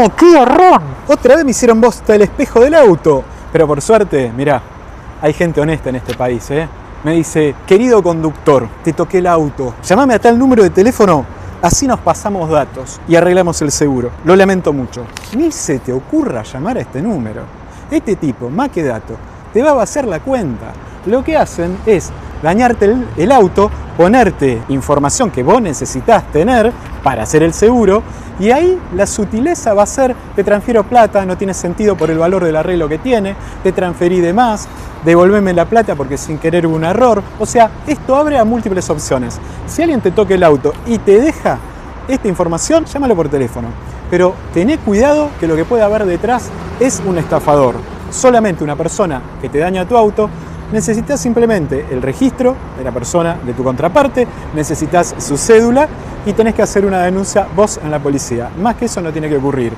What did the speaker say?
¡No! ¡Qué horror! Otra vez me hicieron bosta el espejo del auto. Pero por suerte, mirá, hay gente honesta en este país, ¿eh? Me dice, querido conductor, te toqué el auto. Llámame a tal número de teléfono, así nos pasamos datos y arreglamos el seguro. Lo lamento mucho. Ni se te ocurra llamar a este número. Este tipo, más que datos, te va a vaciar la cuenta. Lo que hacen es dañarte el auto, ponerte información que vos necesitas tener para hacer el seguro, y ahí la sutileza va a ser, te transfiero plata, no tiene sentido por el valor del arreglo que tiene, te transferí de más, devolveme la plata porque sin querer hubo un error. O sea, esto abre a múltiples opciones. Si alguien te toca el auto y te deja esta información, llámalo por teléfono. Pero tené cuidado, que lo que puede haber detrás es un estafador. Solamente una persona que te daña tu auto. Necesitas simplemente el registro de la persona, de tu contraparte, necesitas su cédula y tenés que hacer una denuncia vos en la policía. Más que eso no tiene que ocurrir.